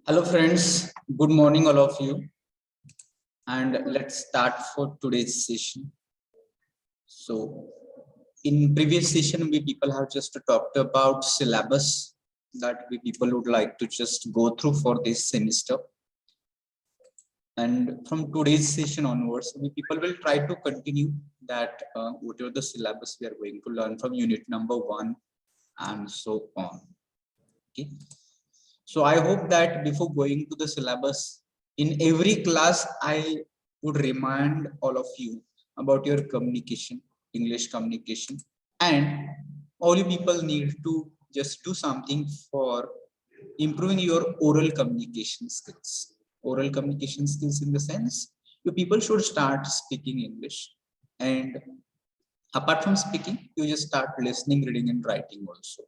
Hello friends, good morning all of you, and let's start for today's session. So in previous session we people have just talked about syllabus that we people would like to just go through for this semester, and from today's session onwards we people will try to continue that whatever the syllabus we are going to learn from unit number 1 and so on. Okay. So I hope that before going to the syllabus, in every class, I would remind all of you about your communication, English communication, and all you people need to just do something for improving your oral communication skills. Oral communication skills in the sense, you people should start speaking English. And apart from speaking, you just start listening, reading, and writing also.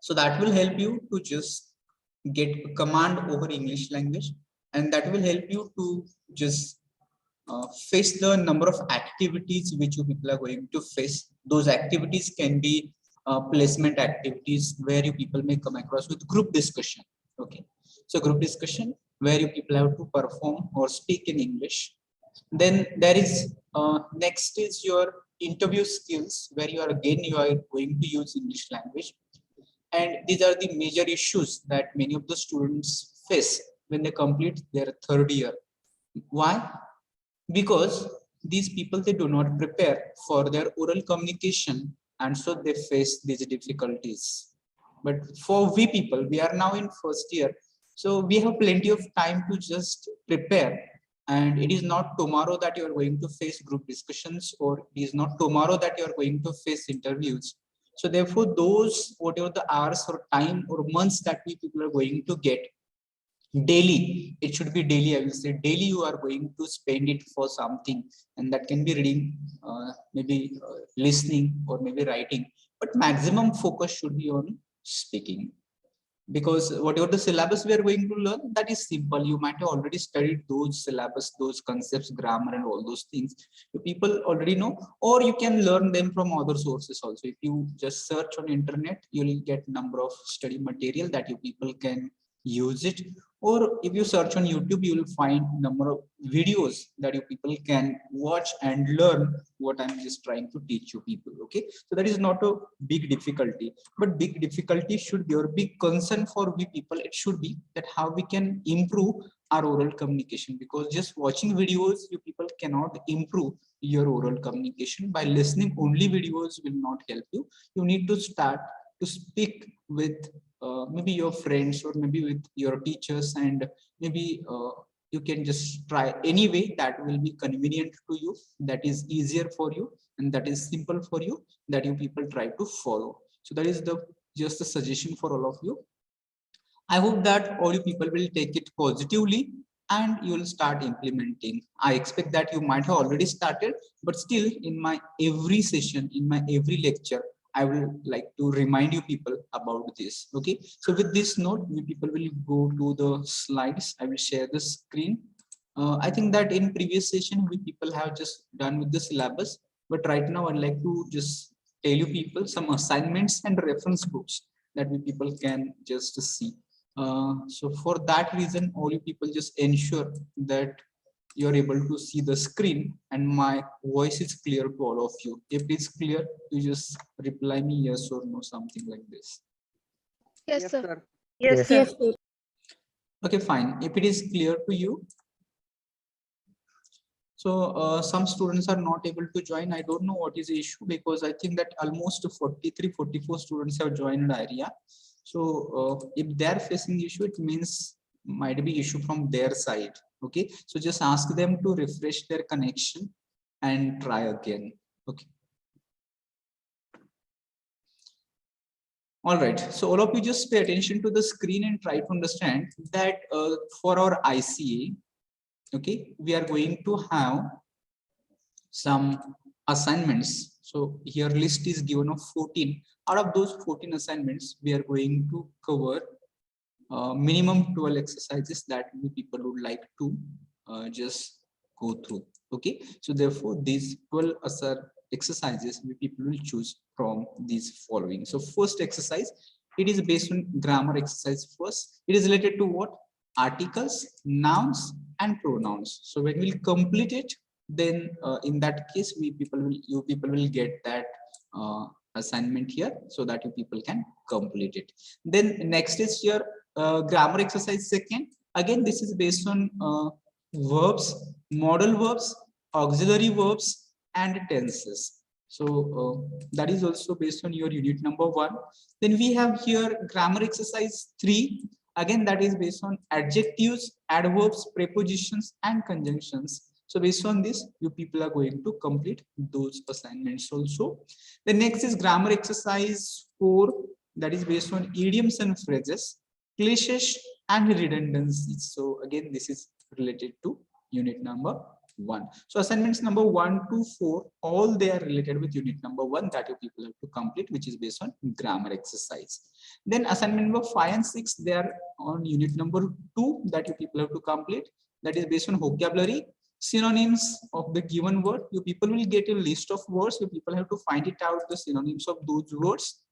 So that will help you to just get command over English language, and that will help you to just face the number of activities which you people are going to face. Those activities can be placement activities where you people may come across with group discussion. Okay, so group discussion where you people have to perform or speak in English. Then there is next is your interview skills where you are going to use English language, and these are the major issues that many of the students face when they complete their third year. Why? Because these people, they do not prepare for their oral communication, and so they face these difficulties. But for we people, we are now in first year, so we have plenty of time to just prepare. And it is not tomorrow that you are going to face group discussions, or it is not tomorrow that you are going to face interviews. So therefore, those whatever the hours or time or months that we people are going to get daily, it should be daily, I will say daily, you are going to spend it for something, and that can be reading, maybe listening, or maybe writing, but maximum focus should be on speaking. Because whatever the syllabus we are going to learn, that is simple. You might have already studied those syllabus, those concepts, grammar, and all those things you people already know, or you can learn them from other sources also. If you just search on internet, you will get number of study material that you people can use it. Or if you search on YouTube, you will find number of videos that you people can watch and learn what I'm just trying to teach you people. Okay, so that is not a big difficulty, but big difficulty should be, or big concern for we people, it should be that how we can improve our oral communication. Because just watching videos, you people cannot improve your oral communication. By listening only videos will not help you. You need to start to speak with maybe your friends, or maybe with your teachers, and maybe you can just try any way that will be convenient to you, that is easier for you, and that is simple for you, that you people try to follow. So that is the just a suggestion for all of you. I hope that all you people will take it positively and you will start implementing. I expect that you might have already started, but still in my every session, in my every lecture, I will like to remind you people about this. Okay. So with this note, we people will go to the slides. I will share the screen. I think that in previous session, we people have just done with the syllabus, but right now I'd like to just tell you people some assignments and reference books that we people can just see. So for that reason, all you people just ensure that you're able to see the screen and my voice is clear to all of you. If it's clear, you just reply me yes or no, something like this. Yes, sir. Yes, sir. Yes, sir. Okay, fine. If it is clear to you. So some students are not able to join. I don't know what is the issue, because I think that almost 43, 44 students have joined area. So if they're facing issue, it means might be issue from their side. Okay, so just ask them to refresh their connection and try again. Okay. All right, so all of you just pay attention to the screen and try to understand that for our ICA, okay, we are going to have some assignments. So here list is given of 14. Out of those 14 assignments, we are going to cover minimum 12 exercises that we people would like to just go through. Okay, so therefore these 12 exercises we people will choose from these following. So first exercise, it is based on grammar exercise. First, it is related to what? articles, nouns, and pronouns. So when we'll complete it, then in that case, you people will get that assignment here, so that you people can complete it. Then next is your grammar exercise second. Again, this is based on verbs, modal verbs, auxiliary verbs, and tenses. So that is also based on your unit number 1. Then we have here grammar exercise 3. Again, that is based on adjectives, adverbs, prepositions, and conjunctions. So based on this, you people are going to complete those assignments also. The next is grammar exercise 4. That is based on idioms and phrases, cliches, and redundancies. So again, this is related to unit number 1. So assignments number 1 to 4, all they are related with unit number 1 that you people have to complete, which is based on grammar exercise. Then assignment number 5 and 6, they are on unit number 2 that you people have to complete. That is based on vocabulary, synonyms of the given word. You people will get a list of words. You people have to find it out, the synonyms of those words,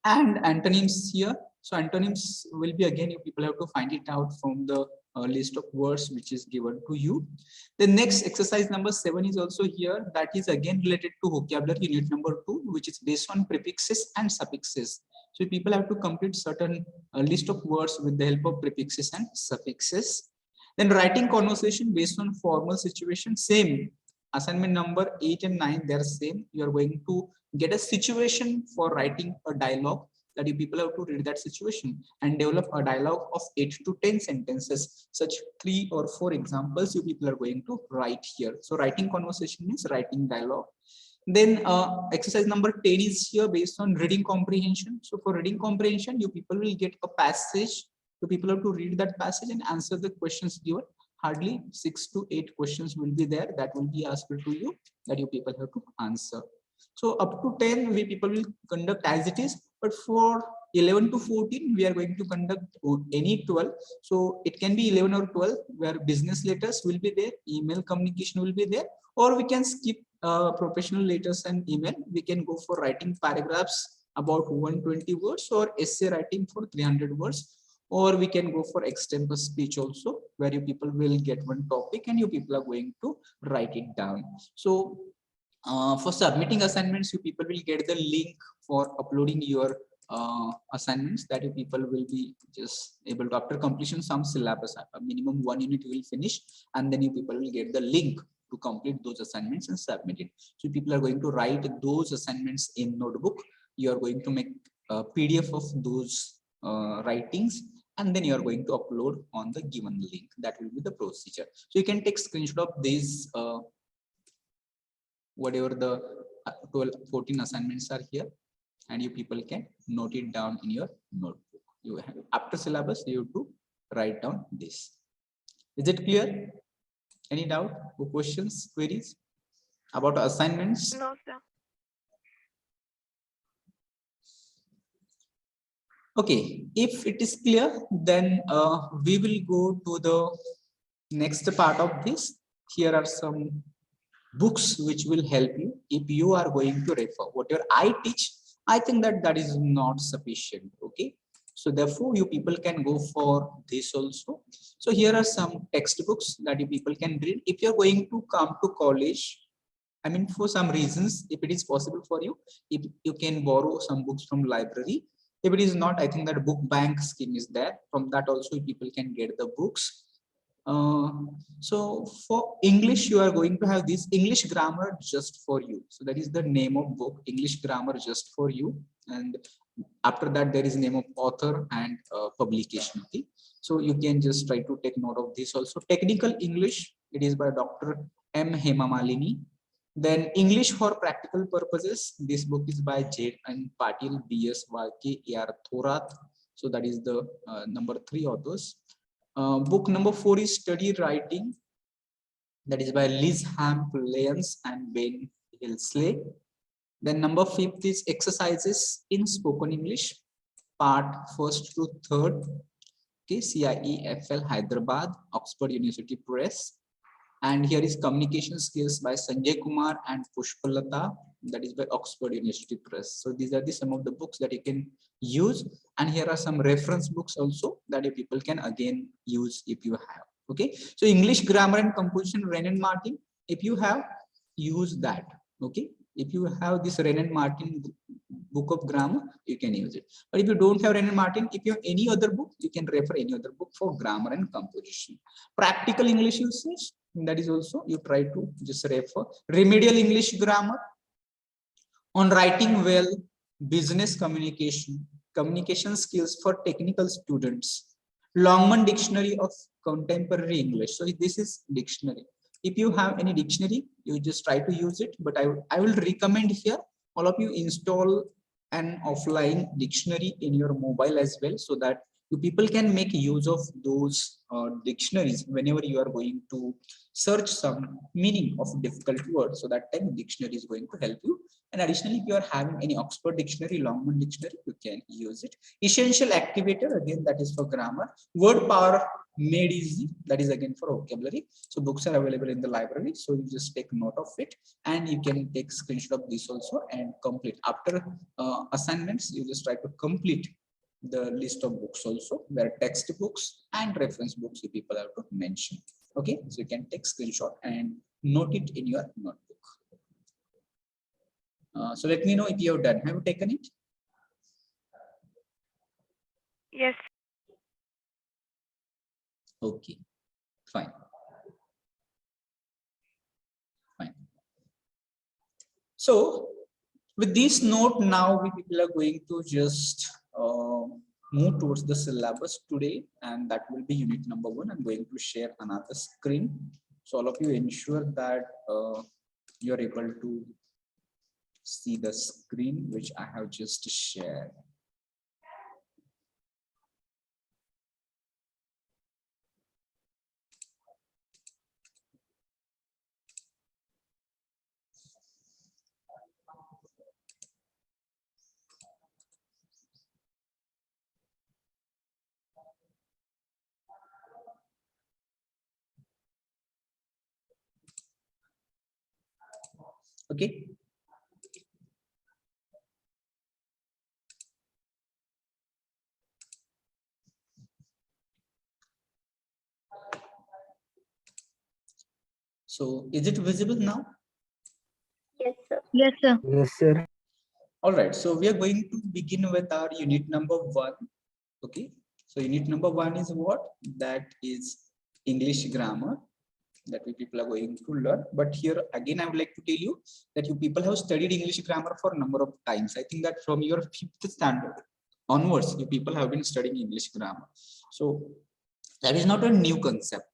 and antonyms here. So antonyms will be, again, you people have to find it out from the list of words which is given to you. The next exercise number 7 is also here. That is again related to vocabulary, unit number 2, which is based on prefixes and suffixes. So people have to complete certain list of words with the help of prefixes and suffixes. Then writing conversation based on formal situation, same. Assignment number 8 and 9, they are same. You are going to get a situation for writing a dialogue, that you people have to read that situation and develop a dialogue of 8 to 10 sentences. Such 3 or 4 examples you people are going to write here. So writing conversation means writing dialogue. Then exercise number 10 is here based on reading comprehension. So for reading comprehension, you people will get a passage. So people have to read that passage and answer the questions given. Hardly 6 to 8 questions will be there that will be asked to you, that you people have to answer. So up to 10, we people will conduct as it is, but for 11 to 14, we are going to conduct any 12. So it can be 11 or 12, where business letters will be there, email communication will be there, or we can skip professional letters and email. We can go for writing paragraphs about 120 words, or essay writing for 300 words, or we can go for extempore speech also, where you people will get one topic and you people are going to write it down. So for submitting assignments, you people will get the link for uploading your assignments, that you people will be just able to, after completion some syllabus, minimum 1 unit you will finish, and then you people will get the link to complete those assignments and submit it. So people are going to write those assignments in notebook. You are going to make a PDF of those writings, and then you are going to upload on the given link. That will be the procedure. So you can take screenshot of these whatever the 12, 14 assignments are here, and you people can note it down in your notebook. You have, after syllabus, you have to write down this. Is it clear? Any doubt or questions, queries about assignments? No, sir. Okay, if it is clear, then we will go to the next part of this. Here are some books which will help you if you are going to refer. Whatever I teach, I think that is not sufficient. Okay, so therefore you people can go for this also. So here are some textbooks that you people can read if you're going to come to college. I mean, for some reasons, if it is possible for you, if you can borrow some books from library. If it is not, I think that book bank scheme is there. From that also people can get the books. So for English, you are going to have this English grammar just for you. So that is the name of book, English grammar just for you. And after that, there is name of author and publication. Okay, so you can just try to take note of this also. Technical English, it is by Dr. M. Hemamalini. Then English for practical purposes, this book is by J. N. Patil, B.S. Walke, A.R. Thorat. So that is the number 3 authors. Book number 4 is Study Writing. That is by Liz Hamp Lyons and Ben Hilsley. Then number 5 is Exercises in Spoken English, part 1st to 3rd. Okay, CIEFL Hyderabad, Oxford University Press. And here is Communication Skills by Sanjay Kumar and Pushpalata, that is by Oxford University Press. So these are the some of the books that you can use, and here are some reference books also that you people can again use if you have. Okay, so English Grammar and Composition, Renan Martin, if you have, use that. Okay, if you have this Renan Martin book of grammar, you can use it. But if you don't have Renan Martin, if you have any other book, you can refer any other book for grammar and composition. Practical English usage, that is also you try to just refer. Remedial English Grammar, on writing well, business communication, communication skills for technical students, Longman Dictionary of Contemporary English. So this is dictionary. If you have any dictionary, you just try to use it. But I will recommend here all of you install an offline dictionary in your mobile as well, so that you people can make use of those dictionaries whenever you are going to search some meaning of difficult words. So that time dictionary is going to help you. And additionally, if you are having any Oxford Dictionary, Longman Dictionary, you can use it. Essential Activator, again, that is for grammar. Word Power Made Easy, that is again for vocabulary. So books are available in the library. So you just take note of it, and you can take screenshot of this also and complete. After assignments, you just try to complete the list of books also, where textbooks and reference books you people have to mention. Okay, so you can take screenshot and note it in your notebook. So let me know if you have done. Have you taken it? Yes. Okay, fine. Fine. So with this note, now we people are going to just move towards the syllabus today, and that will be unit number 1. I'm going to share another screen. So all of you ensure that you are able to see the screen which I have just shared. Okay. So is it visible now? Yes, sir. Yes, sir. Yes, sir. All right. So we are going to begin with our unit number 1. Okay. So unit number 1 is what? That is English grammar that we people are going to learn. But here again, I would like to tell you that you people have studied English grammar for a number of times. I think that from your 5th standard onwards, you people have been studying English grammar. So that is not a new concept.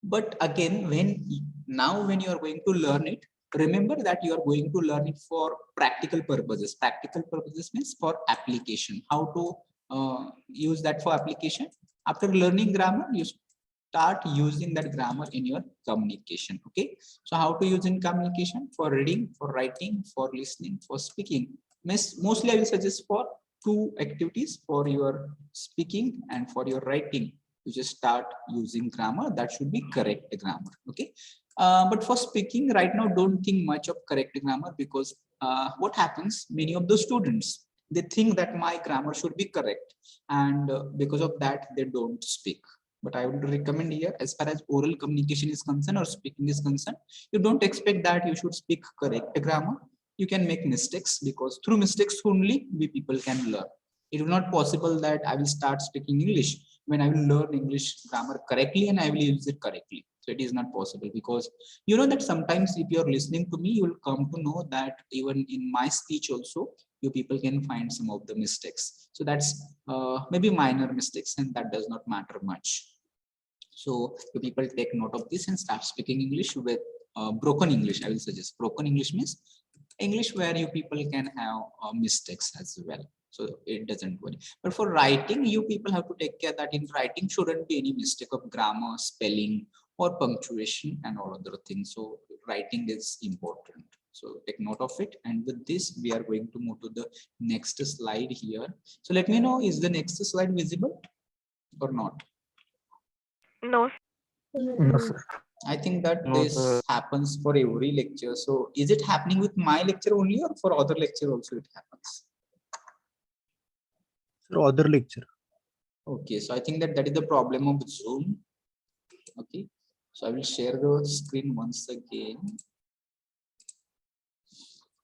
But again, when you are going to learn it, remember that you are going to learn it for practical purposes. Practical purposes means for application. How to use that for application? After learning grammar, you start using that grammar in your communication. Okay, so how to use in communication? For reading, for writing, for listening, for speaking. Mostly I will suggest for 2 activities: for your speaking and for your writing. You just start using grammar. That should be correct grammar. Okay, but for speaking right now, don't think much of correct grammar, because what happens, many of the students, they think that my grammar should be correct, and because of that they don't speak. But I would recommend here, as far as oral communication is concerned or speaking is concerned, you don't expect that you should speak correct grammar. You can make mistakes, because through mistakes only we people can learn. It is not possible that I will start speaking English when I will learn English grammar correctly and I will use it correctly. So it is not possible, because you know that sometimes if you are listening to me, you will come to know that even in my speech also, you people can find some of the mistakes. So that's maybe minor mistakes, and that does not matter much. So you people take note of this and start speaking English with broken English. I will suggest broken English means English where you people can have mistakes as well. So it doesn't worry. But for writing, you people have to take care that in writing shouldn't be any mistake of grammar, spelling, or punctuation and all other things. So writing is important. So take note of it. And with this, we are going to move to the next slide here. So let me know, is the next slide visible or not? No. No, sir. I think that No, this sir. happens for every lecture. So is it happening with my lecture only or for other lecture also it happens? Sir, other lecture. Okay, so I think that that is the problem of Zoom. Okay, so I will share the screen once again.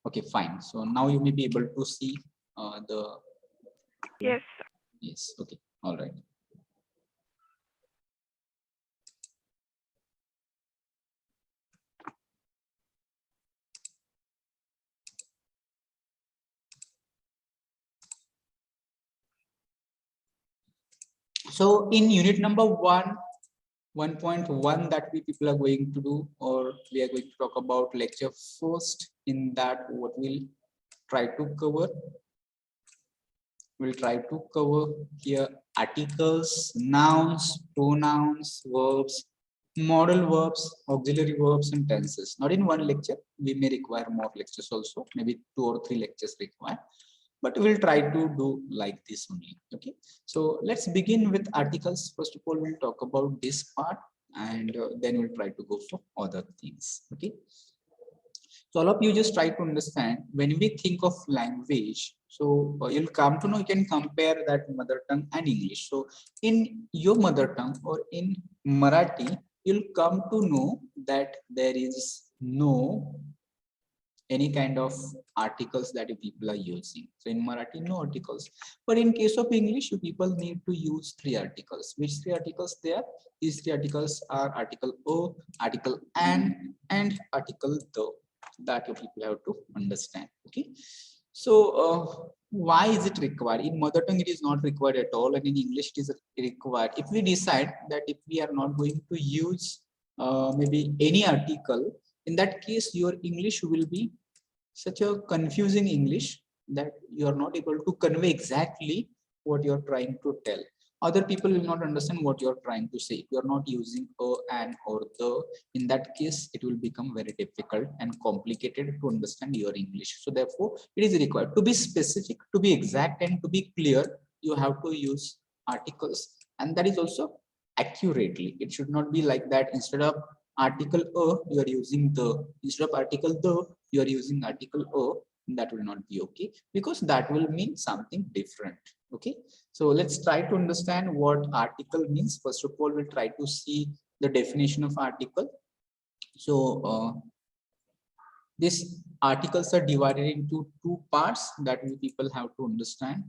Okay, fine. So now you may be able to see the. Yes. Yes. Okay. All right. So in unit number 1.1 that we people are going to do, or we are going to talk about lecture first. In that, what we'll try to cover, here articles, nouns, pronouns, verbs, modal verbs, auxiliary verbs, and tenses. Not in one lecture, we may require more lectures also, maybe 2 or 3 lectures required, but we'll try to do like this only. Okay, so let's begin with articles. First of all, we'll talk about this part, and then we'll try to go for other things. Okay, so all of you just try to understand when we think of language. So you'll come to know, you can compare that mother tongue and English. So in your mother tongue or in Marathi, you'll come to know that there is no any kind of articles that you people are using. So in Marathi, no articles. But in case of English, you people need to use 3 articles. Which 3 articles there? These 3 articles are article O, article and article the. That you people have to understand. Okay. So why is it required? In mother tongue, it is not required at all, and in English, it is required. If we decide that if we are not going to use maybe any article, in that case, your English will be such a confusing English that you are not able to convey exactly what you're trying to tell. Other people will not understand what you're trying to say. You're not using a, an, or the. In that case, it will become very difficult and complicated to understand your English. So therefore, it is required to be specific, to be exact, and to be clear. You have to use articles, and that is also accurately. It should not be like that. Instead of article a, you are using the. Instead of article the, you are using article o. That will not be okay, because that will mean something different. Okay, so let's try to understand what article means. First of all, we'll try to see the definition of article. So these articles are divided into 2 parts that we people have to understand.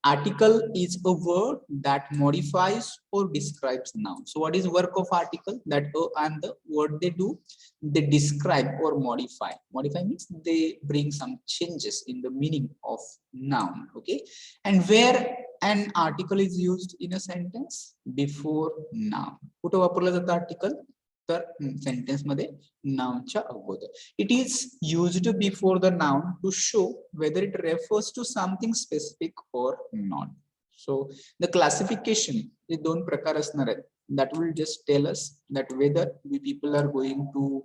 Article is a word that modifies or describes noun. So what is work of article? That and the word they do, they describe or modify. Modify means they bring some changes in the meaning of noun. Okay, and where an article is used in a sentence before noun. कुठं वापरलं जातं article? तर sentence मध्ये nounच्या अगोदर. It is used before the noun to show whether it refers to something specific or not. So the classification is 2 प्रकार असणार आहेत. That will just tell us that whether we people are going to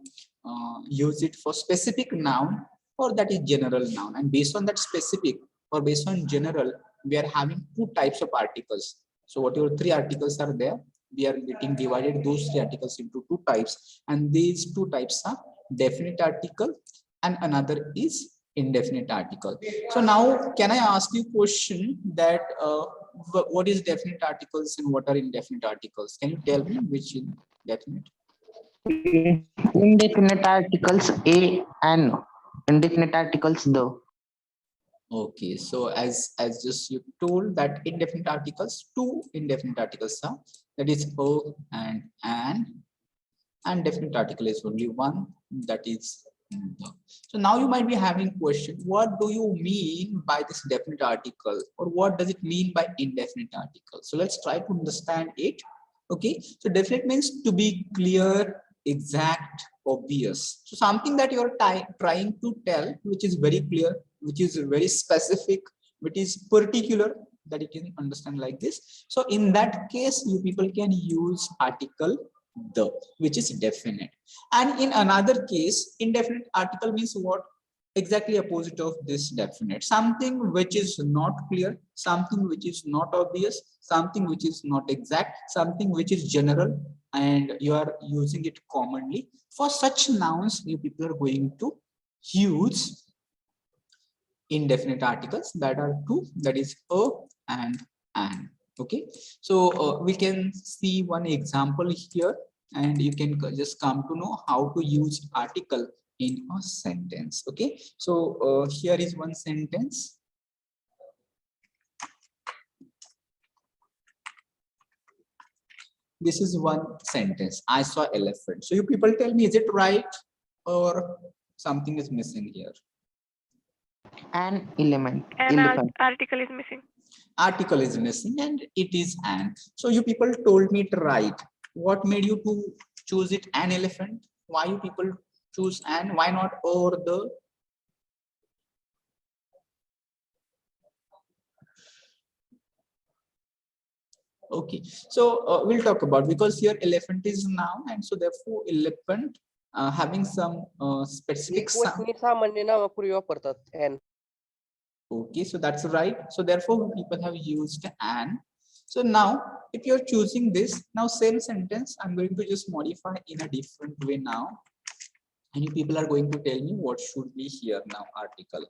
use it for specific noun or that is general noun. And based on that specific or based on general, we are having 2 types of articles. So whatever 3 articles are there, we are getting divided those 3 articles into 2 types, and these 2 types are definite article and another is indefinite article. So now can I ask you question that what is definite articles and what are indefinite articles? Can you tell me which is definite? Indefinite articles a and indefinite articles the. Okay, so as just you told that indefinite articles, 2 indefinite articles are, that is o and definite article is only one, that is the. So now you might be having question, what do you mean by this definite article, or what does it mean by indefinite article? So let's try to understand it. Okay, so definite means to be clear, exact, obvious. So something that you're trying to tell, which is very clear, which is very specific, which is particular, that you can understand like this. So in that case, you people can use article the, which is definite. And in another case, indefinite article means what? Exactly opposite of this definite. Something which is not clear, something which is not obvious, something which is not exact, something which is general, and you are using it commonly, for such nouns you people are going to use indefinite articles that are two, that is a and an. Okay, so we can see one example here, and you can just come to know how to use article in a sentence. Okay, so here is one sentence. This is one sentence. I saw elephant. So you people tell me, is it right or something is missing here? An element. An Elephant. article is missing. Article is missing and it is an. So you people told me to write. What made you to choose it an elephant? Why you people choose an? Why not or the? Okay, so we'll talk about, because here elephant is noun, and so therefore elephant having some specific sound. एकवचनी सामान्य नावापूर्वी वापरतात and. Okay, so that's right. So therefore people have used an. So now if you're choosing this, now same sentence, I'm going to just modify in a different way now. And you people are going to tell me what should be here now, article.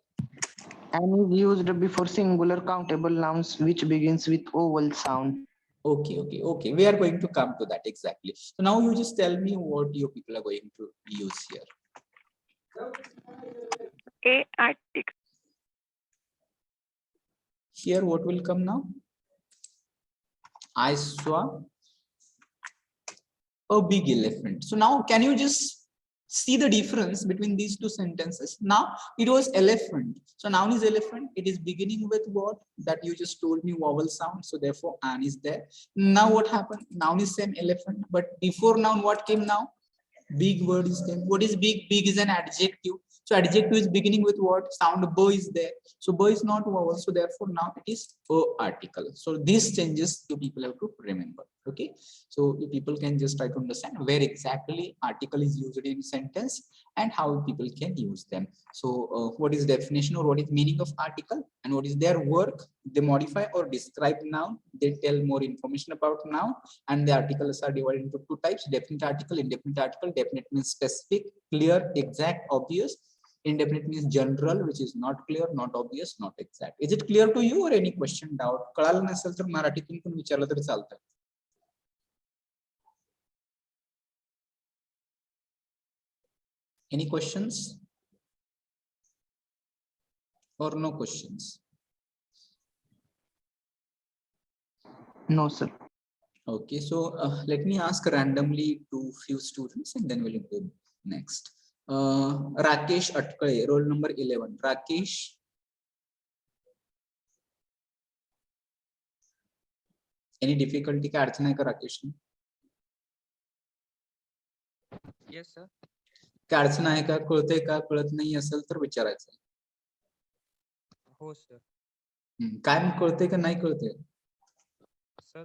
An is used before singular countable nouns which begins with vowel sound. Okay. We are going to come to that exactly. So now you just tell me what you people are going to use here. A article. Here, what will come now? I saw a big elephant. So now, can you just see the difference between these two sentences? Now it was elephant. So noun is elephant. It is beginning with what? That you just told me, vowel sound. So therefore, an is there. Now what happened? Noun is same elephant, but before noun, what came now? Big word is there. What is big? Big is an adjective. So adjective is beginning with what? Sound bo is there. So bo is not vowel. So therefore now it is a article. So these changes you people have to remember. Okay. So you people can just try to understand where exactly article is used in sentence and how people can use them. So what is definition or what is meaning of article and what is their work? They modify or describe noun. They tell more information about noun, and the articles are divided into two types: definite article, indefinite article. Definite means specific, clear, exact, obvious. Indefinite means general, which is not clear, not obvious, not exact. Is it clear to you or any question, doubt? कळालं नसेल तर मराठीतून पण विचारलं तरी चालतं. Any questions or no questions? No, sir. Okay, so let me ask randomly to few students and then we'll go next. Rakesh Atkale, roll number 11. Rakesh. Any difficulty का अडचण आहे का राकेश? Yes, sir. काय अडचण आहे का, कळतंय का, कळत नाही असेल तर विचारायचं. हो सर. काय मग कळतंय का नाही कळतंय? सर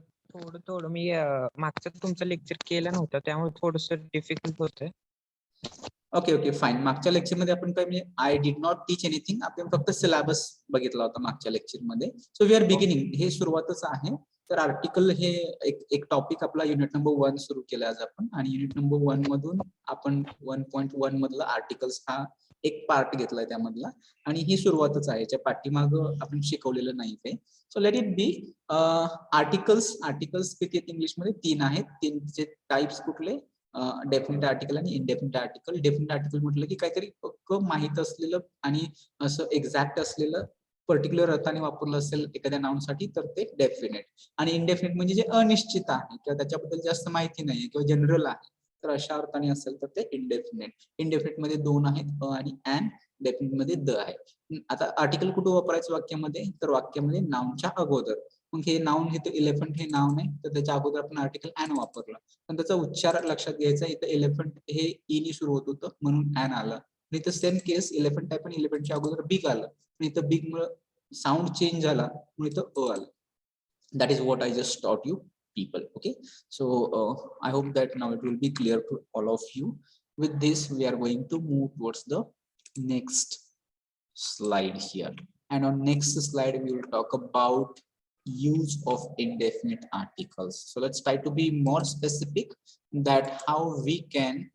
थोडं मी मागचं तुमचं लेक्चर केलं नव्हतं त्यामुळे थोडंसं डिफिकल्ट होतंय. Okay fine. मागच्या लेक्चर मध्ये आपण काय म्हणजे I did not teach anything, आपण फक्त सिलेबस बघितला होता मागच्या लेक्चर मध्ये. सो वी आर बिगिनिंग, हे सुरुवातच आहे. तर आर्टिकल हे एक टॉपिक आपला युनिट नंबर 1 सुरू केला आज आपण, आणि युनिट नंबर 1 मधून आपण 1.1 मधला आर्टिकल्स हा एक पार्ट घेतलाय त्यामधला, आणि ही सुरुवातच आहे. याच्या पाठीमाग आपण शिकवलेलं नाही ते. So let it be. Articles किती आहेत इंग्लिश मध्ये? 3 आहेत. 3चे टाइप्स कुठले? डेफिनेट आर्टिकल आणि इनडेफिनेट आर्टिकल. डेफिनेट आर्टिकल म्हटलं की काहीतरी पक्क माहित असलेलं आणि असं एक्झॅक्ट असलेलं, पर्टिक्युलर अर्थाने वापरलं असेल एखाद्या नाउन साठी तर ते डेफिनेट. आणि इनडेफिनेट म्हणजे जे अनिश्चित आहे किंवा त्याच्याबद्दल जास्त माहिती नाही किंवा जनरल आहे, तर अशा अर्थाने असेल तर ते इनडेफिनेट. इनडेफिनेट मध्ये 2 आहेत, अ आणि ॲन. डेफिनेट मध्ये द आहे. आता आर्टिकल कुठे वापरायचं वाक्यामध्ये? तर वाक्यामध्ये नाउनच्या अगोदर. मग हे नाउन, हे एलिफंट हे नाउन आहे, तर त्याच्या अगोदर आपण आर्टिकल ॲन वापरलं, पण त्याचा उच्चार लक्षात घ्यायचा. इथं एलिफंट हे ईनी सुरू होत होतं म्हणून ॲन आलं. इथं सेम केस एलिफंट आहे पण एलिफंटच्या अगोदर बिग आलं, पण इथं बिग मुळे साऊंड चेंज झाला म्हणून इथं अ आलं. That is what I just taught you people. Okay, so I hope that now it will be clear to all of you. With this we are going to move towards the next slide here, and on next slide we will talk about use of indefinite articles. So let's try to be more specific that how we can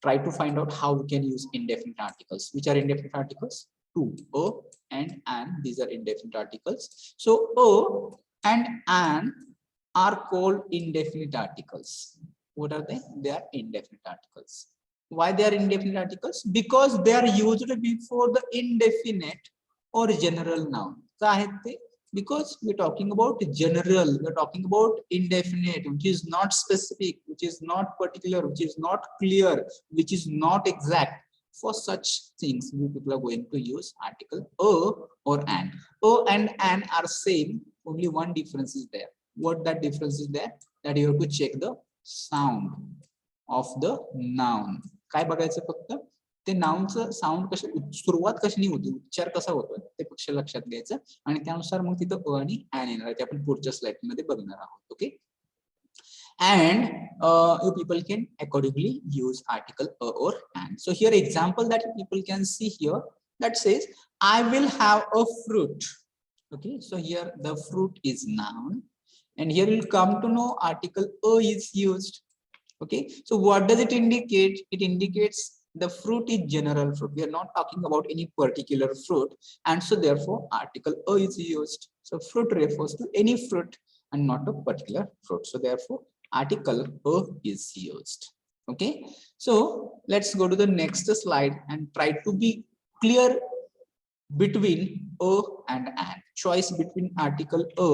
try to find out how we can use indefinite articles. Which are indefinite articles? To, a and an. These are indefinite articles. So a and an are called indefinite articles. What are they? They are indefinite articles. Why they are indefinite articles? Because they are used before the indefinite or general noun. Because we're talking about general, we're talking about indefinite, which is not specific, which is not particular, which is not clear, which is not exact. For such things, we people are going to use article a or an. A and an are same, only one difference is there. What that difference is there? That you have to check the sound of the noun. काय बघायचं फक्त ते नाउनचं sound कसं सुरुवात कशी होती उच्चार कसा होतो ते पक्ष लक्षात घ्यायचं आणि त्यानुसार मग तिथं अ आणि ॲन येणार ते आपण पुढच्या स्लाइड मध्ये बघणार आहोत okay and you people can accordingly use article a or an. So here example that you people can see here that says I will have a fruit. Okay, so here the fruit is noun and here we'll come to know article a is used. Okay, so what does it indicate? It indicates the fruit is general fruit. We are not talking about any particular fruit, and so therefore article a is used. So fruit refers to any fruit and not a particular fruit. So therefore article a is used. Okay, so let's go to the next slide and try to be clear between a and an. Choice between article a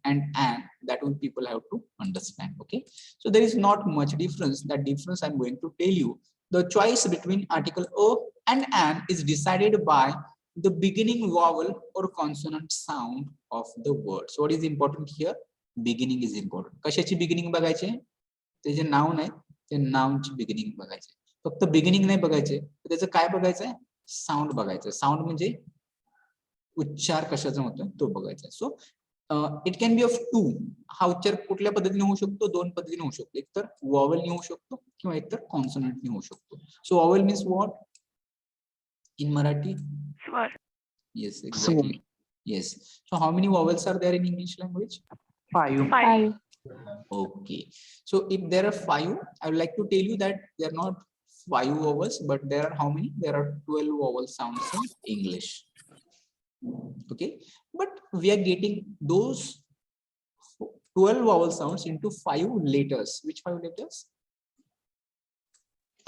and an, that will people have to understand. Okay, so there is not much difference. That difference I'm going to tell you. The choice between article a and an is decided by the beginning vowel or consonant sound of the word. So what is important here? Beginning is important. कशाची beginning बघायचे? ते जे noun आहे ते नाउनची beginning बघायचे. फक्त beginning नाही बघायचे, तर त्याचं काय बघायचंय? साऊंड बघायचं. साऊंड म्हणजे उच्चार कशाचा होतो तो बघायचा. So it can be of two. हा उच्चार कुठल्या पद्धतीने होऊ शकतो? दोन पद्धतीने होऊ शकतो. एक तर वॉवेल होऊ शकतो किंवा एक तर कॉन्सोनंट होऊ शकतो. सो वॉवेल मीन्स व्हॉट इन मराठी? स्वर. Yes, exactly. Yes. So how many vowels are there in English language? 5. 5. Okay. So if there are 5, I would like to tell you that there are not 5 vowels, but there are how many? There are 12 vowel sounds in English. Okay, but we are getting those 12 vowel sounds into 5 letters. Which 5 letters?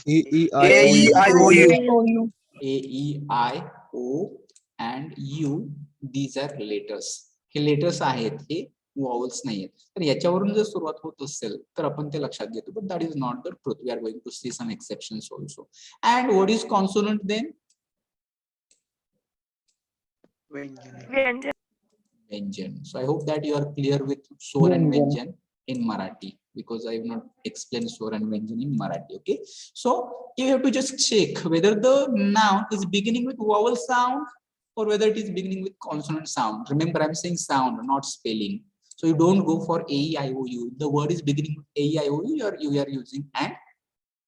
A, E, I, O, U. A, E, I, O and U. These are letters. Hey letters आहेत, हे vowels नाही आहेत. तर याच्यावरून जर सुरुवात होत असेल तर आपण ते लक्षात घेतो. But that is not the truth. We are going to see some exceptions also. And what is consonant then? व्यंजन. Vyanjan. So I hope that you are clear with Sor and Vyanjan in Marathi, because I have not explained Sor and Vyanjan in Marathi. Okay, so you have to just check whether the noun is beginning with vowel sound or whether it is beginning with consonant sound. Remember, I'm saying sound, not spelling. So you don't go for A, E, I, O, U. The word is beginning with A, E, I, O, U. You are using and.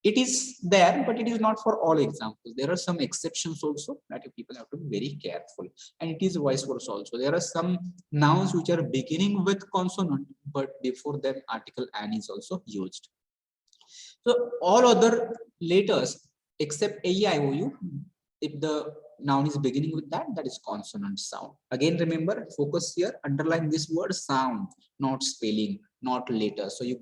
It is there, but it is not for all examples. There are some exceptions also that you people have to be very careful, and it is vice versa also. There are some nouns which are beginning with consonant, but before them article an is also used. So all other letters except A, E, I, O, U, if the noun is beginning with that, that is consonant sound. Again, remember, focus here, underline this word sound, not spelling, not letter. So you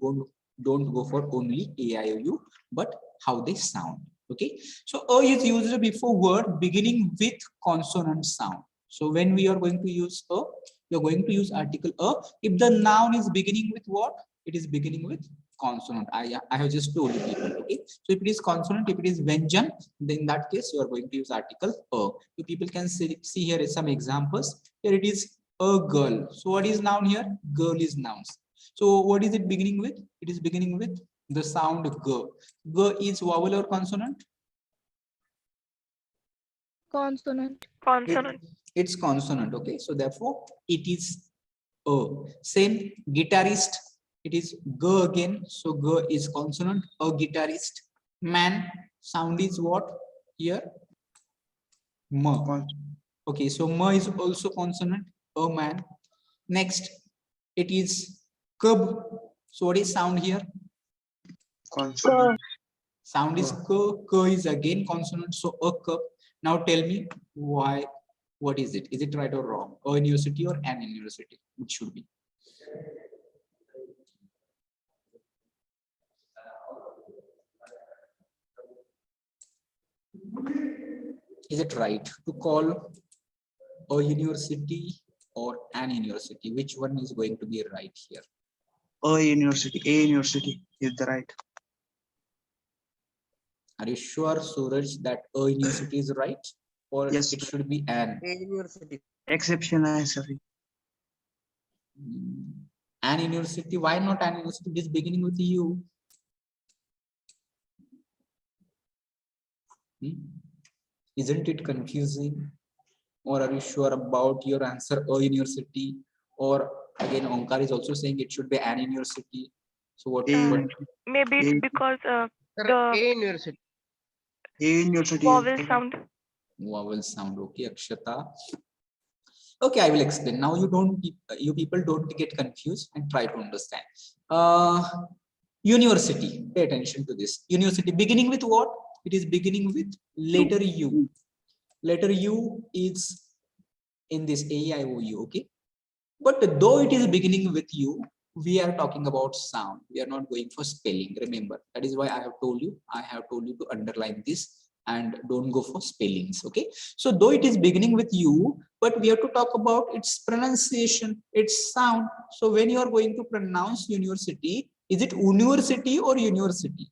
don't go for only A, I, O, U, but how they sound. Okay, so a is used before word beginning with consonant sound. So when we are going to use a, we are going to use article a if the noun is beginning with what? It is beginning with consonant. I have just told you people. Okay, so if it is consonant, if it is Vyanjan, then in that case you are going to use article a. You people can see here is some examples. Here it is a girl. So what is noun here? Girl is nouns. So what is it beginning with? It is beginning with the sound g. G is vowel or consonant? Consonant. Consonant. It's consonant. Okay, so therefore it is a. Same guitarist, it is g again. So g is consonant. A guitarist. Man, sound is what here? M. Okay, so ma is also consonant, a man. Next, it is cub. So what is sound here? Consonant. Sound is k is again consonant, so a cup. Now tell me why, what is it? Is it right or wrong? A university or an university? Which should be? Is it right to call a university or an university? Which one is going to be right here? A university is the right. Are you sure, Suraj, that a university is right, or Yes, it sir. should be an? A university. Exception है sir. An university? Why not an university? It is beginning with U. Isn't it confusing? Or are you sure about your answer, a university? Or again, Onkar is also saying it should be an university. So what? A, Maybe it's A- because Sir, the A university. A university is vowel the right. sound. Vowel sound. Okay, Akshata. Okay, I will explain. Now you people don't get confused and try to understand. University. Pay attention to this. University beginning with what? It is beginning with letter U. Letter U is in this A-I-O-U. Okay. But though it is beginning with U, we are talking about sound. We are not going for spelling. Remember, that is why I have told you to underline this and don't go for spellings. Okay. So though it is beginning with U, but we have to talk about its pronunciation, its sound. So when you are going to pronounce university, is it university or university?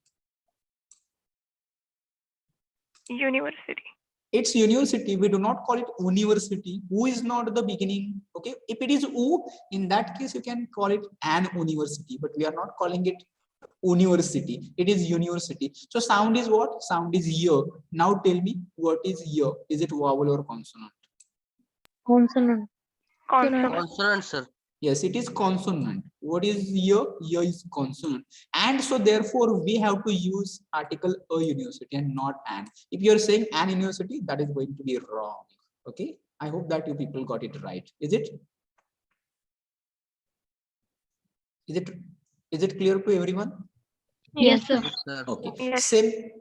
University. It's university. We do not call it university. U is not the beginning. Okay. If it is U, in that case, you can call it an university, but we are not calling it university. It is university. So sound is what? Sound is year. Now tell me, what is year? Is it vowel or consonant? Consonant. Consonant. Consonant, sir. Yes, it is consonant. What is year? Year is consonant. And so therefore we have to use article a university and not an. If you're saying an university, that is going to be wrong. Okay. I hope that you people got it right. Is it? Is it clear to everyone? Yes, sir. Yes, sir. Okay. Yes.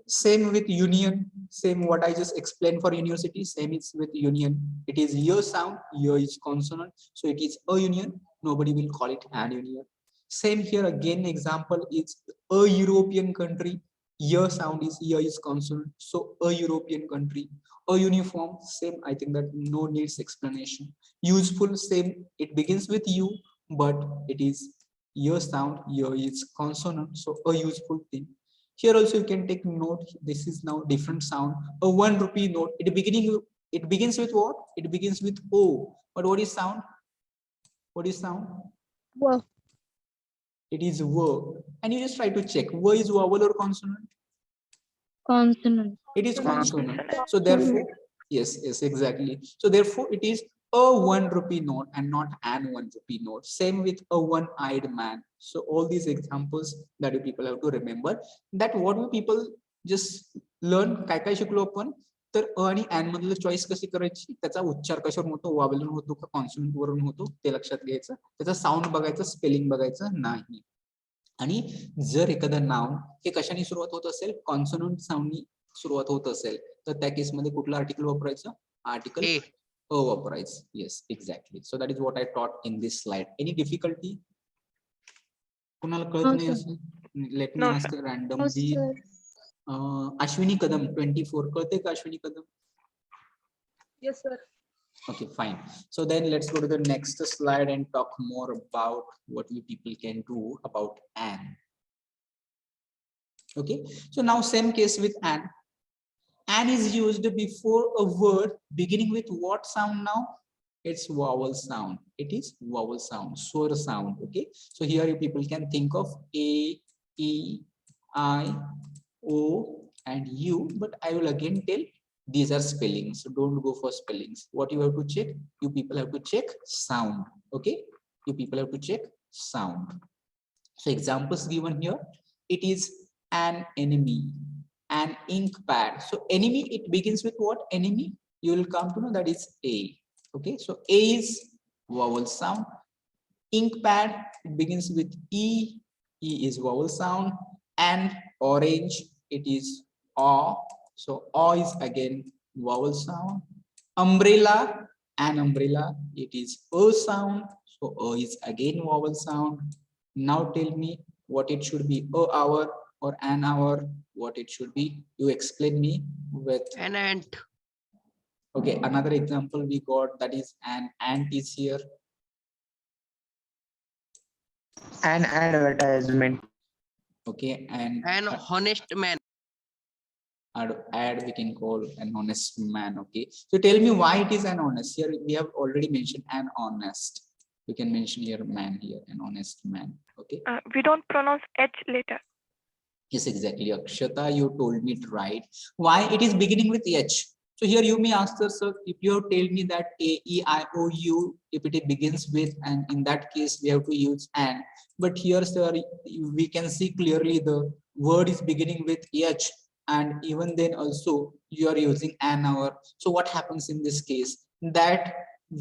Same with union. Same what I just explained for university. Same is with union. It is year sound. Year is consonant. So it is a union. Nobody will call it an union. Same here again. Example is a European country. Year sound is year is consonant. So a European country. A uniform. Same. I think that no needs explanation. Useful. Same. It begins with U, but it is year sound. Year is consonant. So a useful thing. Here also you can take note. This is now different sound. A 1 rupee note. It begins with what? It begins with O. But what is sound? What is sound? Wow. It is V. And you just try to check. V is vowel or consonant? Consonant. It is consonant. Consonant. So therefore, yes, exactly. So therefore, it is a 1 rupee note and not an 1 rupee note. Same with a one-eyed man. So all these examples that you people have to remember, that what we people just learn काय काय शिकलो आपण, तर अ आणि an मधलं choice कशी करायची, त्याचा उच्चार कशावर होतो, वावलून होतो का कॉन्सोनंट वरून होतो, ते लक्षात घ्यायचं. त्याचा साऊंड बघायचं, स्पेलिंग बघायचं नाही. आणि जर एखादं नाव हे कशाने सुरुवात होत असेल, कॉन्सोनंट साऊंडनी सुरुवात होत असेल, तर त्या केसमध्ये कुठलं आर्टिकल वापरायचं? Article A. A वापरायचं. Yes, exactly. So that is what I taught in this slide. Any difficulty? कुणाला कळत No, नाही sir. असं? Let me No, ask sir. randomly. sir. Ashwini Kadam 24. कळते का Ashwini Kadam? Yes, sir. Okay, fine. So then let's go to the next slide and talk more about what we people can do about an. Okay, so now same case with an. An is used before a word beginning with what sound now? It's vowel sound. It is vowel sound, swar sound. Okay, so here you people can think of A, E, I, O, and U, but I will again tell these are spellings. So don't go for spellings. What you have to check? You people have to check sound. Okay, you people have to check sound. So examples given here. It is an enemy, an ink pad. So enemy, it begins with what? Enemy. you will come to know that is A. Okay, so A is vowel sound. Ink pad, it begins with E. E is vowel sound. And orange, it is O. So O is again vowel sound. Umbrella, an umbrella, it is O sound. So O is again vowel sound. Now tell me what it should be, a hour or an hour, what it should be. You explain me with. An ant. Okay, another example we got, that is an ant is here. An advertisement. Okay, and An honest man. add we can call an honest man. Okay, so tell me why it is an honest. Here we have already mentioned an honest. We can mention here man, here an honest man. Okay, We don't pronounce H later. yes, exactly. Akshata, you told me it right. Why it is beginning with H? So here you may ask yourself, if you have told me that A, E, I, O, U, if it begins with, and in that case we have to use an. But here, sir, we can see clearly the word is beginning with H, and even then also you are using an hour. So what happens in this case? That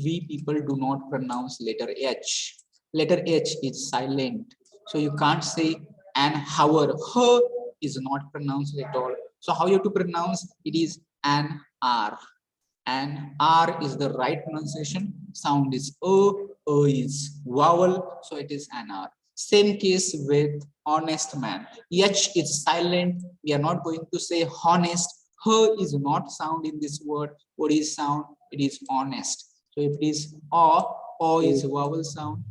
we people do not pronounce letter H. Letter H is silent. So you can't say an hour. H is not pronounced at all. So how you have to pronounce it is an R. And R is the right pronunciation. Sound is O is vowel, so it is an R. Same case with honest man. H is silent. We are not going to say honest. H is not sound in this word. What is sound? It is honest. So if it is O is vowel sound.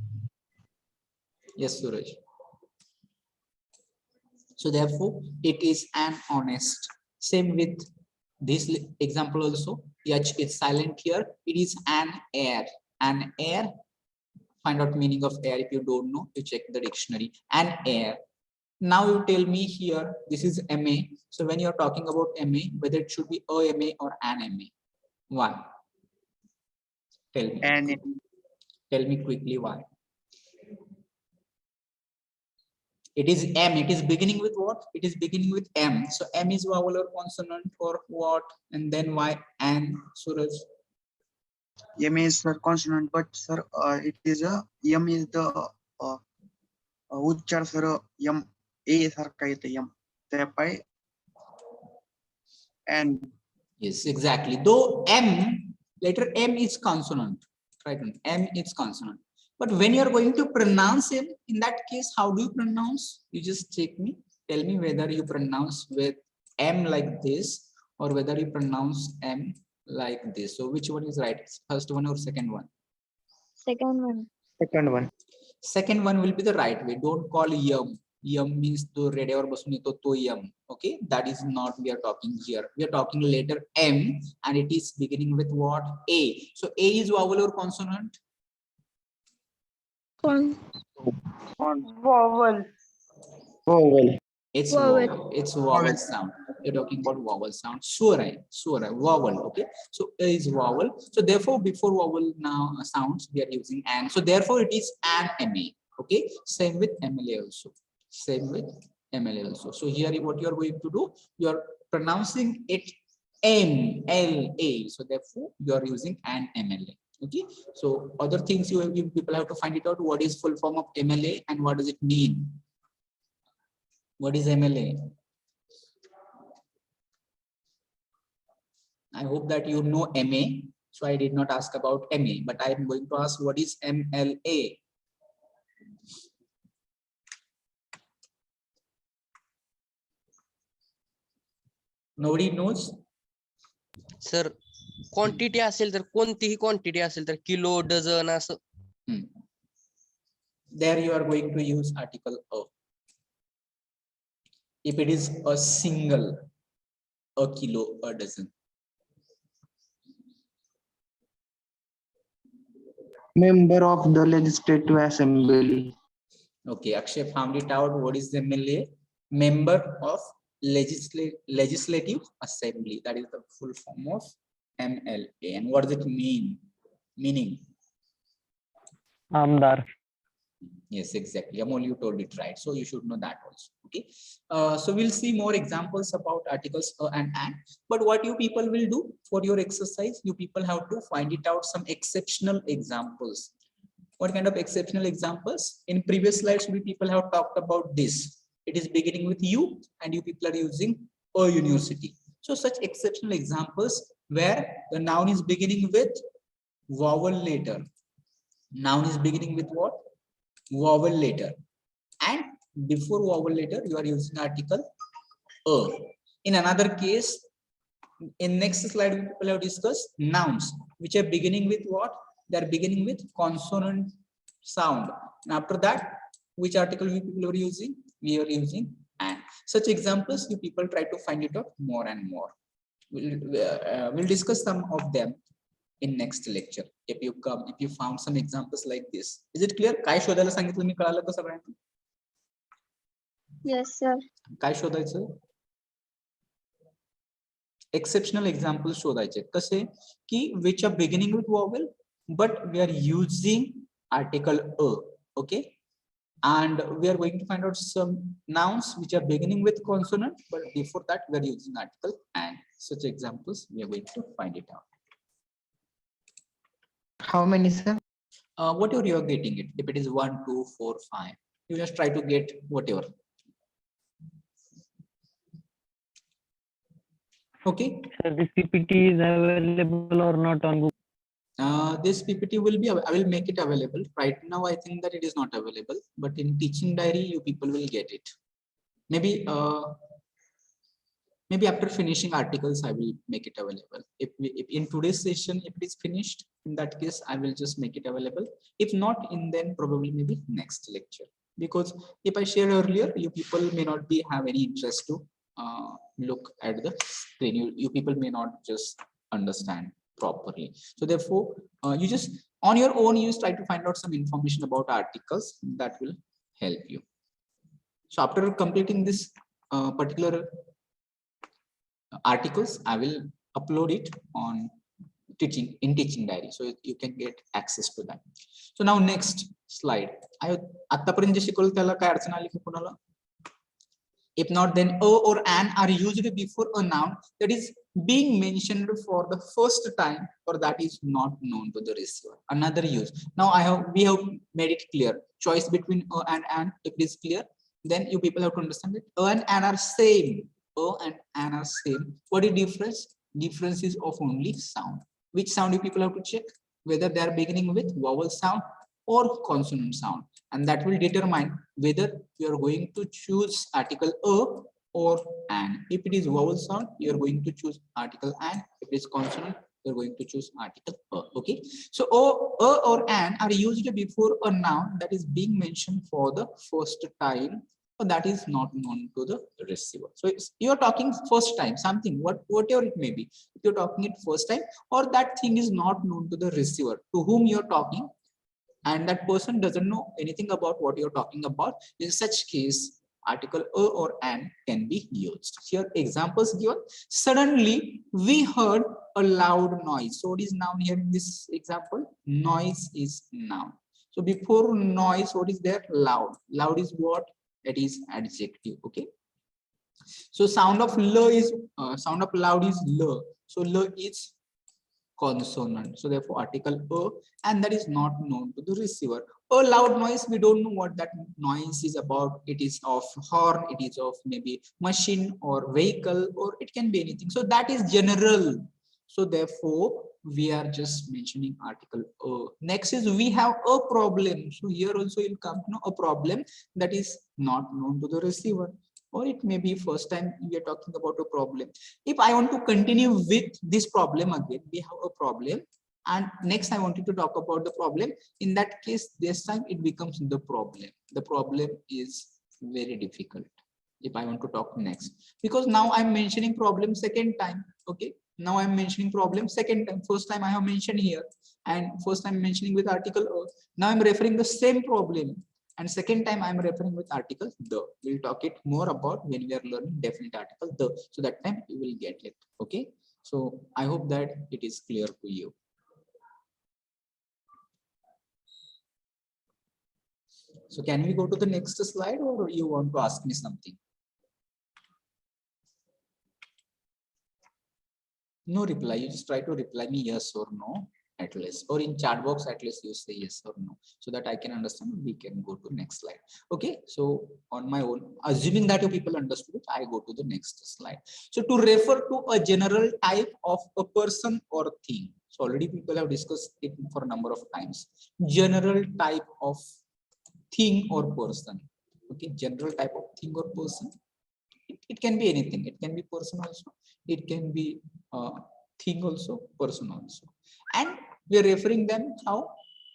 Yes, Suraj. So therefore, it is an honest. Same with this example also. H is silent here. It is an air. An air. Find out meaning of air. If you don't know, you check the dictionary. An air. Now you tell me here, this is MA. So when you're talking about MA, whether it should be a MA or an MA. One. Tell me. And Tell me quickly why. It is M. It is beginning with what? It is beginning with M. So M is vowel or consonant or what? And then why and Suraj? M is sir consonant, but sir, it is a M is the uchchar sir M A सारखा येते M. त्यापाय and Yes, exactly. Though M, letter M is consonant. Right? M is consonant. But when you are going to pronounce it, in that case, how do you pronounce? You just check me. Tell me whether you pronounce with M like this or whether you pronounce M like this. So which one is right? First one or second one? Second one. Second one. Second one will be the right way. Don't call yum. Yum means to ready or basun to yum. Okay, that is not we are talking here. We are talking letter M and it is beginning with what? A. So A is vowel or consonant? Vowel. Vowel. It's Vowel. vowel. It's vowel sound. You're talking about vowel sound. Sura, vowel. Okay. So A is vowel. So therefore, before vowel now sounds, we are using an. So therefore, it is an MA. Okay. Same with MLA also. Same with MLA also. So here, what you are going to do, you are pronouncing it MLA. So therefore, you are using an MLA. Okay. So other things you people have to find it out. What is full form of MLA and what does it mean? What is MLA? I hope that you know MA. So I did not ask about MA, but I am going to ask what is MLA? Nobody knows? Sir quantity असेल तर कोणतीही quantity असेल तर kilo dozen असं. There you are going to use article a. If it is a single, a kilo, a dozen. Member of the Legislative Assembly. Okay, Akshay found it out. What is the MLA? Member of Legislative Assembly. That is the full form of MLA. And what does it mean? Meaning? Amdar. Yes, exactly. Amol, you told it right. So you should know that also. Okay. So we'll see more examples about articles and. But what you people will do for your exercise, you people have to find it out some exceptional examples. What kind of exceptional examples? In previous slides, we people have talked about this. It is beginning with U and you people are using a university. So such exceptional examples where the noun is beginning with vowel letter. Noun is beginning with what? Vowel letter. And before vowel letter, you are using article a. In another case, in next slide, we people have discussed nouns, which are beginning with what? They are beginning with consonant sound. And after that, which article we people are using? We are using and. Such examples, you people try to find it out more and more. We'll discuss some of them in next lecture. If you found some examples like this. Is it clear? काय शोधायला सांगितलं मी कळालं का सगळ्यांना? Yes, sir. काय शोधायचं? Exceptional examples शोधायचे कसे की which are beginning with vowel but we are using article a. Okay, and we are going to find out some nouns which are beginning with consonant but before that we are using article and. Such examples we are going to find it out. How many, sir? Whatever you are getting it, if it is 1, 2, 4, 5, you just try to get whatever. Okay. Sir, this PPT is available or not on Google? This PPT will be, I will make it available. Right now, I think that it is not available, but in teaching diary, you people will get it. Maybe, maybe after finishing articles, I will make it available. If in today's session, if it is finished, in that case, I will just make it available. If not, in then probably maybe next lecture. Because if I share earlier, you people may not have any interest to look at the screen. You people may not just understand properly. So therefore, you just on your own, you just try to find out some information about articles that will help you. So after completing this particular articles, I will upload it on teaching diary, so you can get access to that. So now next slide. आतापर्यंत जे शिकवलं त्याला काय अडचण आली की कोणाला? If not, then a or an are used before a noun that is being mentioned for the first time or that is not known to the receiver. Another use. Now we have made it clear. Choice between a and an. If it is clear, then you people have to understand it. A and an are same. A and an are same. What is difference? Difference is of only sound. Which sound you people have to check? Whether they are beginning with vowel sound or consonant sound, and that will determine whether you are going to choose article a or an. If it is vowel sound, you are going to choose article an. If it is consonant, you are going to choose article a. Okay, so a or an are used before a noun that is being mentioned for the first time or that is not known to the receiver. So you're talking first time something, whatever it may be. If you're talking it first time or that thing is not known to the receiver to whom you're talking, and that person doesn't know anything about what you're talking about, in such case article a or an can be used. Here examples given. Suddenly we heard a loud noise. So what is noun here in this example? Noise is noun. So before noise, what is there? Loud. Loud is what? It is adjective. Okay, so sound of l is sound of loud is l. So l is consonant. So therefore article a, and that is not known to the receiver. A loud noise, we don't know what that noise is about. It is of horn, it is of maybe machine or vehicle, or it can be anything. So that is general. So therefore we are just mentioning article a. Next is we have a problem. So here also you'll come to know a problem that is not known to the receiver. Or it may be first time we are talking about a problem. If I want to continue with this problem again, we have a problem, and next I wanted to talk about the problem. In that case, this time it becomes the problem. The problem is very difficult if I want to talk next, because now I'm mentioning problem second time. Okay, now I'm mentioning problem second time. First time I have mentioned here, and first time mentioning with article a. Now I'm referring the same problem. And second time I'm referring with article the. We'll talk it more about when we are learning definite article the. So that time you will get it. Okay. So I hope that it is clear to you. So can we go to the next slide, or you want to ask me something? No reply. You just try to reply me yes or no at least, or in chat box at least you say yes or no, so that I can understand. We can go to next slide. Okay, so on my own, assuming that you people understood it, I go to the next slide. So to refer to a general type of a person or thing. So already people have discussed it for a number of times. General type of thing or person. Okay, general type of thing or person. It can be anything. It can be person also. It can be thing also, person also. And we are referring them how?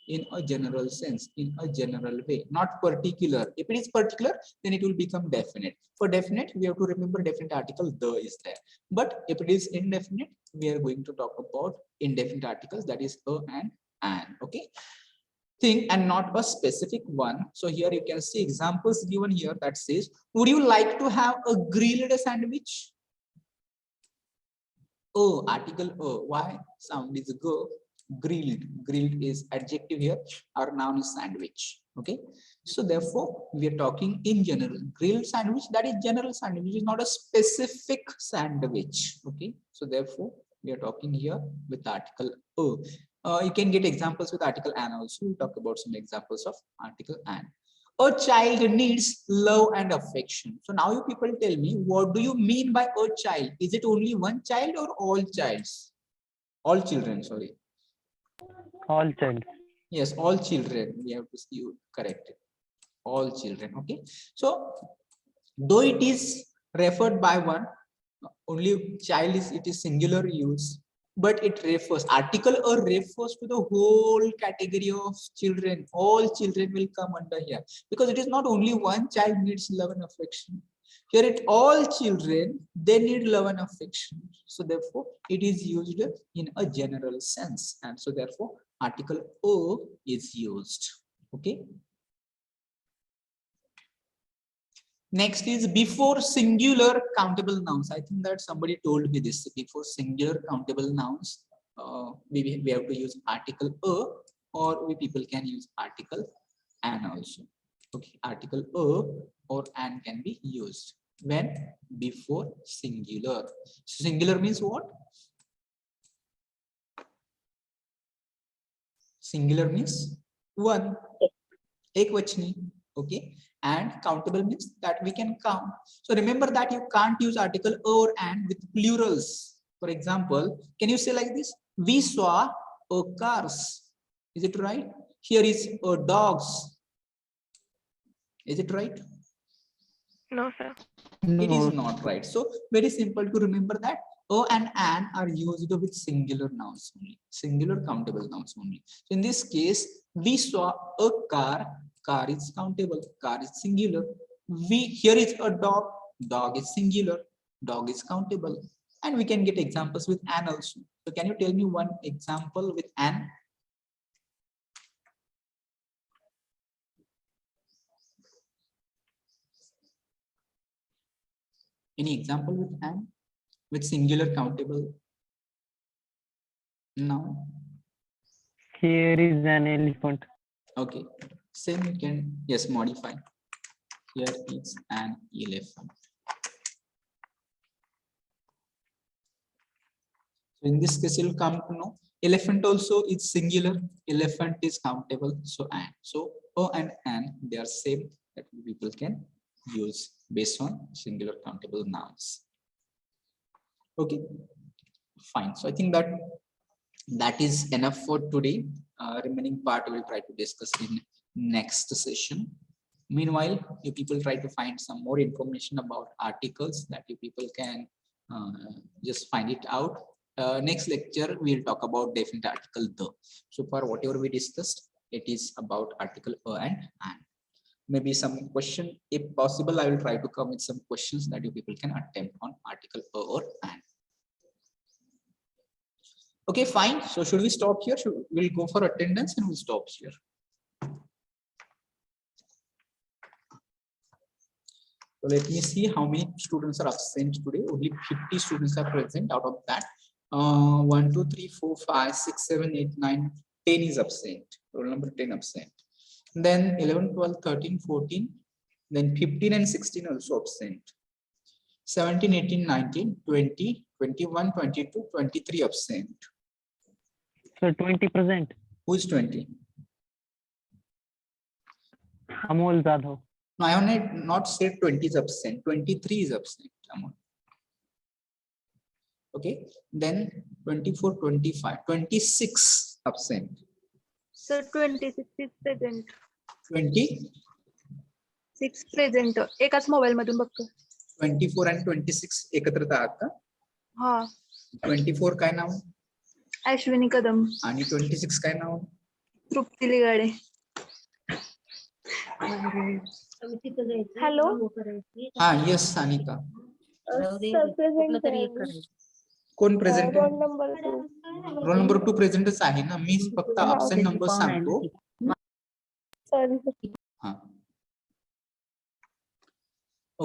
In a general sense, in a general way, not particular. If it is particular, then it will become definite. For definite, we have to remember definite article, the is there. But if it is indefinite, we are going to talk about indefinite articles, that is a and an. Okay. Thing and not a specific one. So here you can see examples given here that says, would you like to have a grilled sandwich? Oh, article O. Why? Sound is go. Grilled. Grilled is adjective here. Our noun is sandwich. Okay. So therefore, we are talking in general. Grilled sandwich, that is general sandwich, is not a specific sandwich. Okay. So therefore, we are talking here with article O. You can get examples with article an also. We'll talk about some examples of article an. A child needs love and affection. So now you people tell me, what do you mean by a child? Is it only one child or all childs? All children, sorry. All child. Yes, all children. We have to see you correct it. All children. Okay. So though it is referred by one, only child is, it is singular use, but it refers, article a refers to the whole category of children. All children will come under here, because it is not only one child needs love and affection. Here it all children, they need love and affection. So therefore it is used in a general sense, and so therefore article O is used. Okay. Next is before singular countable nouns. I think that somebody told me this. Before singular countable nouns, we have to use article A, or we people can use article an also. Okay, article A or an can be used when before singular. So singular means what? Singular means one, ekvachani. Okay, and countable means that we can count. So remember that you can't use article or and with plurals. For example, can you say like this? We saw a cars. Is it right? Here is a dogs. Is it right? No, sir. It is No. not right. So very simple to remember that a and an are used with singular nouns only, singular countable nouns only. So in this case, we saw a car. Car is countable, car is singular. Here is a dog, dog is singular, dog is countable. And we can get examples with an also. So can you tell me one example with an? Any example with an? With singular countable noun? Here is an elephant. Okay, same you can, yes, modify. Here is an elephant. So in this case, you'll come to know elephant also is singular, elephant is countable. So and so O and an, they are same, that people can use based on singular countable nouns. Okay, fine. So I think that is enough for today. Remaining part we will try to discuss in next session. Meanwhile, you people try to find some more information about articles that you people can just find it out. Next lecture we will talk about definite article the. So for whatever we discussed, it is about article a and an. Maybe some question, if possible, I will try to come with some questions that you people can attempt on article a or an. Okay, fine. So should we stop here? We'll go for attendance and we'll stop here. So let me see how many students are absent today. Only 50 students are present. Out of that, 1, 2, 3, 4, 5, 6, 7, 8, 9, 10 is absent. Roll number 10 absent. Then 11, 12, 13, 14, then 15 and 16 also absent. 17, 18, 19, 20, 21, 22, 23 absent. Sir, 20 present. Who is 20? Amol Jadhav. No, I have not said 20 is absent. 23 is absent. Amol. Okay. Then 24, 25, 26 absent. Sir, 26 is present. 20, 6 present. एकाच mobile मधून बघतो. 24 and 26 एकत्रित आहात का? हा. 24 काय नाव अश्विनी कदम, आणि 26 काय नाव? तृप्ती लिगाडे. हॅलो. हा यस सानिका. Sir present. कोण प्रेझेंट रोल आहे? नंबर 2. रोल नंबर 2 प्रेझेंटच आहे ना. मी फक्त हा. absent नंबर सांगतो. सॉरी. हा.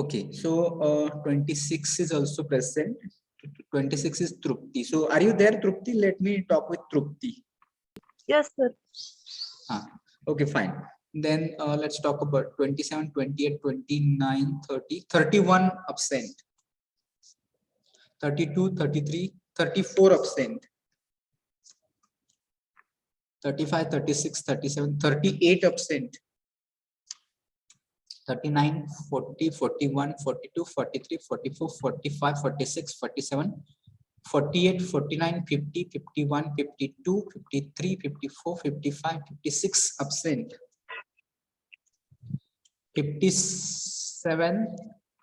Okay, so 26 is also present. 26 is Trupti. So are you there, Trupti? Let me talk with Trupti. Yes sir. Okay, fine. Then let's talk about 27, 28, 29, 30, 31 absent. 32, 33, 34 absent. 35, 36, 37, 38 absent. 39, 40, 41, 42, 43, 44, 45, 46, 47, 48, 49, 50, 51, 52, 53, 54, 55, 56 absent. 57,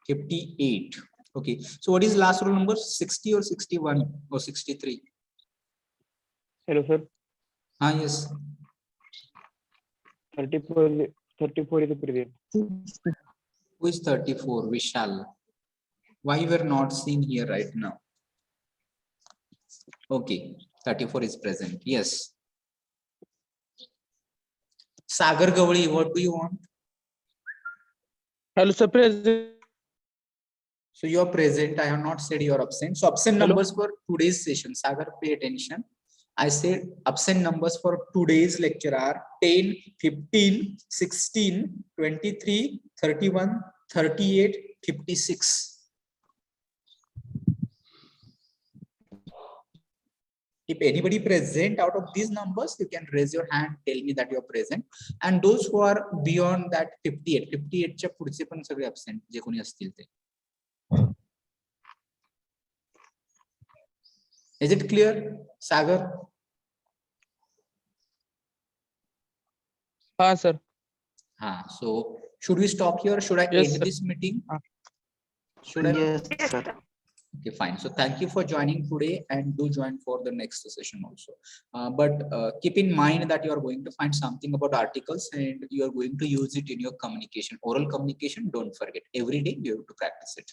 58. Okay. So what is last roll number? 60 or 61 or 63? Hello, sir. Ah, yes. 34 is present. Who is 34? Vishal. Why you were not seen here right now? Okay, 34 is present. Yes. Sagar Gawli, what do you want? Hello, sir. Present. So you are present. I have not said you are absent. So absent Hello? numbers for today's session. Sagar, pay attention. I said absent numbers for today's lecture are 10, 15, 16, 23, 31, 38, 56. If anybody present out of these numbers, you can raise your hand, tell me that you are present. And those who are beyond that 58, 58 च्या पुढचे पण सगळे absent जे कोणी असतील ते. Is it clear, Sagar? Sir. So should we stop here? Should I Yes, end sir. this meeting? Should I? Yes, Yes, sir. sir. Okay, fine. So thank you for joining today and do join for the next session also. But keep in mind that you are going to find something about articles and you are going to use it in your communication, oral communication. Don't forget, every day you have to practice it.